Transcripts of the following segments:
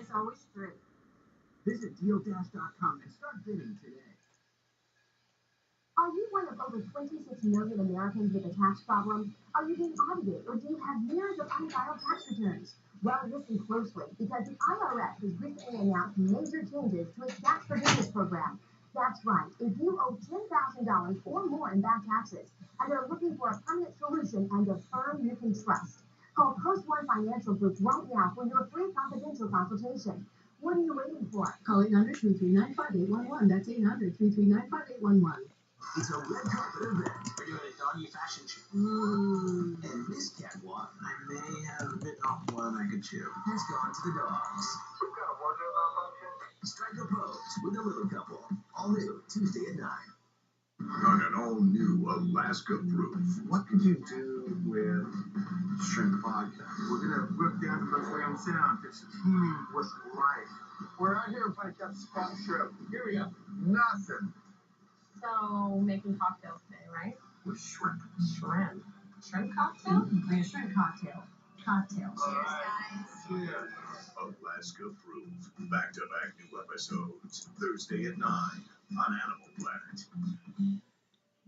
There's always three. Visit DealDash.com and start bidding today. Are you one of over 26 million Americans with a tax problem? Are you being audited, or do you have years of unfiled tax returns? Well, listen closely, because the IRS has recently announced major changes to its tax forgiveness program. That's right. If you owe $10,000 or more in back taxes and are looking for a permanent solution and a firm you can trust, call Post One Financial Group right now for your free confidential consultation. What are you waiting for? Call 800-339-5811. That's 800-339-5811. It's a red carpet event. We're doing a doggy fashion show. And this catwalk I may have bitten off more than I could chew. has gone to the dogs. We've got a wardrobe malfunction. Strike a pose with a little couple. All new Tuesday at 9. On an all-new Alaska Proof. What could you do with shrimp vodka? We're gonna rip down the most round sound. It's teeming with life. We're out here trying to catch spot shrimp. Here we go. Nothing. So, making cocktails today, right? With shrimp. Shrimp. Shrimp cocktail? Like a shrimp cocktail. Cocktail. Cheers, guys. Yeah. Alaska Proof. Back-to-back new episodes. Thursday at 9 on Animal Planet.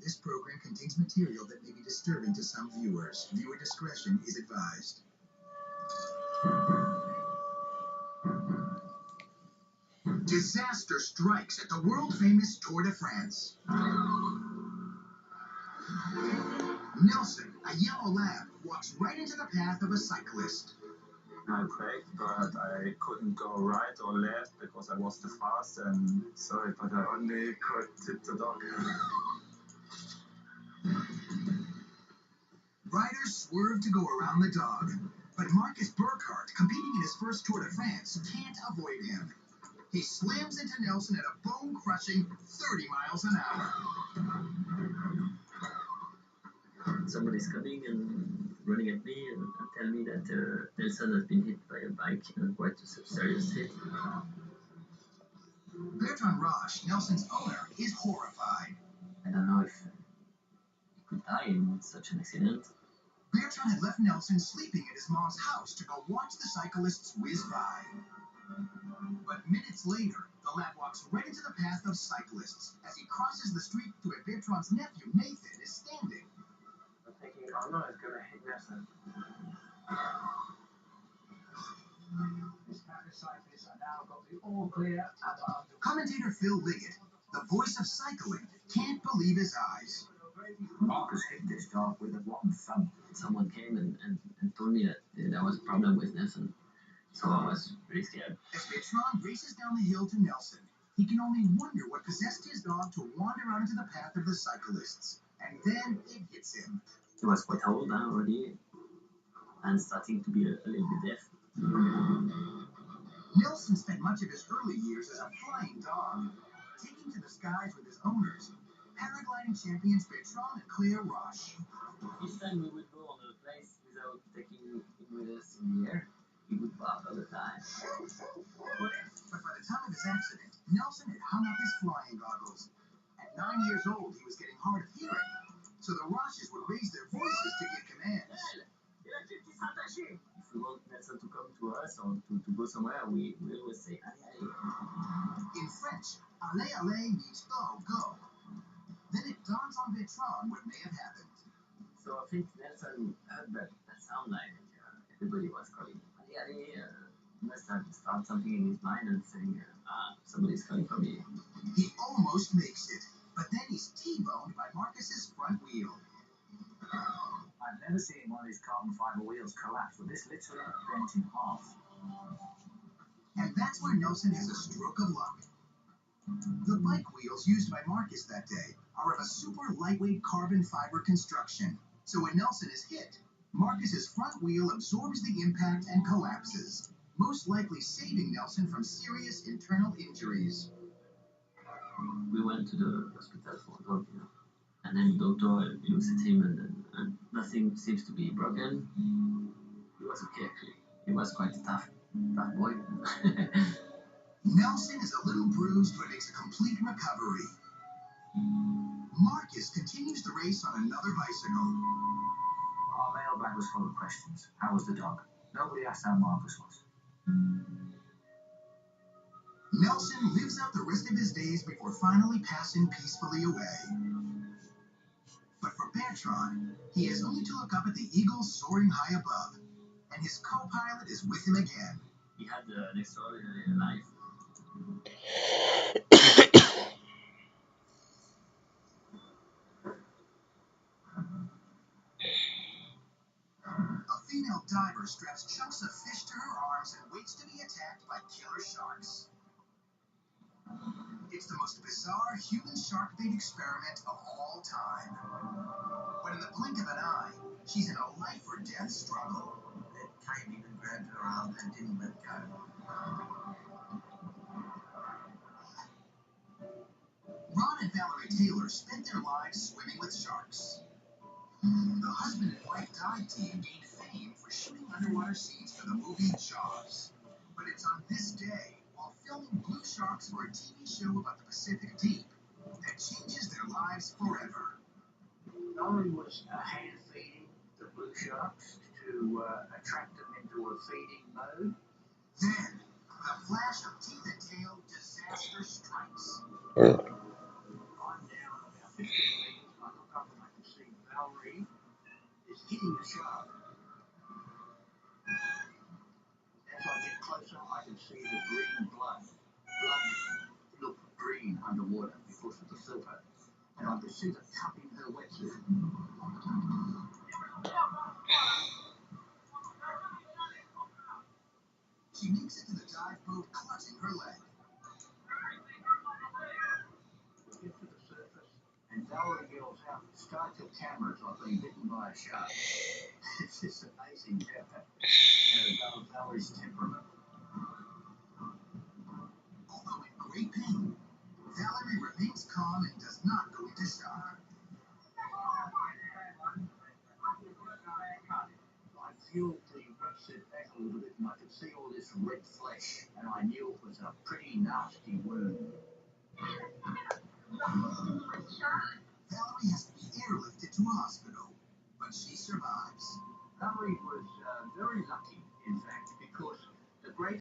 This program contains material that may be disturbing to some viewers. Viewer discretion is advised. Disaster strikes at the world-famous Tour de France. Nelson, a yellow lab, walks right into the path of a cyclist. I braked, but I couldn't go right or left because I was too fast, and sorry, but I only could tip the dog. Riders swerve to go around the dog, but Marcus Burkhardt, competing in his first Tour de France, can't avoid him. He slams into Nelson at a bone-crushing 30 miles an hour. Somebody's coming and running at me and tell me that Nelson has been hit by a bike and quite a serious hit. Bertrand Roche, Nelson's owner, is horrified. I don't know if he could die in such an accident. Bertrand had left Nelson sleeping at his mom's house to go watch the cyclists whiz by. But minutes later, the lad walks right into the path of cyclists as he crosses the street to where Bertrand's nephew, Nathan, is standing. I'm thinking Arno is gonna hit Nelson. This pack of cyclists are now got the all clear and are under. Commentator Phil Liggett, the voice of cycling, can't believe his eyes. Marcus hit this dog with a one thumb. Someone came and told me that there was a problem with Nelson. So I was really scared. As Bertrand races down the hill to Nelson, he can only wonder what possessed his dog to wander out into the path of the cyclists. And then it hits him. He was quite old now already and starting to be a little bit deaf. Nelson spent much of his early years as a flying dog, taking to the skies with his owners, paragliding champions Bertrand and Claire Roche. Each time we would go on a place without taking him with us in the air, he would bark all the time. But by the time of his accident, Nelson had hung up his flying goggles. At 9 years old, he was getting hard of hearing, so the Roches would raise their voices to give commands. If we want Nelson to come to us or to go somewhere, we always say, allez, allez. In French, allez, allez means go, go. Then it dawns on Bertrand what may have happened. So I think Nelson heard that sound like everybody was calling, allez, allez. Must have started something in his mind and saying, somebody's calling for me. He almost makes it, but then he's T-boned by Marcus's front wheel. I've never seen one of these carbon fiber wheels collapse, but this literally bent in half. And that's where Nelson has a stroke of luck. The bike wheels used by Marcus that day are of a super lightweight carbon fiber construction. So when Nelson is hit, Marcus's front wheel absorbs the impact and collapses, most likely saving Nelson from serious internal injuries. We went to the hospital for a dog, and then the doctor looks at him and nothing seems to be broken. He was okay actually. He was quite a tough boy. Nelson is a little bruised but makes a complete recovery. Marcus continues the race on another bicycle. Our mailbag was full of questions. How was the dog? Nobody asked how Marcus was. Nelson lives out the rest of his days before finally passing peacefully away. But for Bertrand, he has only to look up at the eagles soaring high above, and his co-pilot is with him again. He had an extraordinary life. A female diver straps chunks of fish to her arms and waits to be attacked by killer sharks. It's the most bizarre human shark bait experiment of all time. But in the blink of an eye, she's in a life or death struggle. It came in and grabbed her arm and didn't let go. Ron and Valerie Taylor spent their lives swimming with sharks. The husband and wife dive team gained fame for shooting underwater scenes for the movie Jaws. But it's on this day, while filming Blue Sharks for a TV show about the Pacific Deep, that changes their lives forever. Valerie was hand feeding the blue sharks to attract them into a feeding mode. Then, the flash of teeth and tail disaster strikes. I'm down about 50 meters. I look up and I can see Valerie is hitting the shark. As I get closer, I can see the green blood. Blood looked green underwater because of the filter. And I could see the cup in her wetsuit. She makes it to the dive boat, clutching her leg. We get to the surface, and Valerie yells out, "Start your cameras, I've been bitten by a shark." It's just amazing how Valerie's temperament. Although in great pain, Valerie remains calm and does not go into shock. I peeled the wetsuit back a little bit and I could see all this red flesh, and I knew it was a pretty nasty wound. Valerie has to be airlifted to a hospital, but she survives. Valerie was very lucky, in fact, because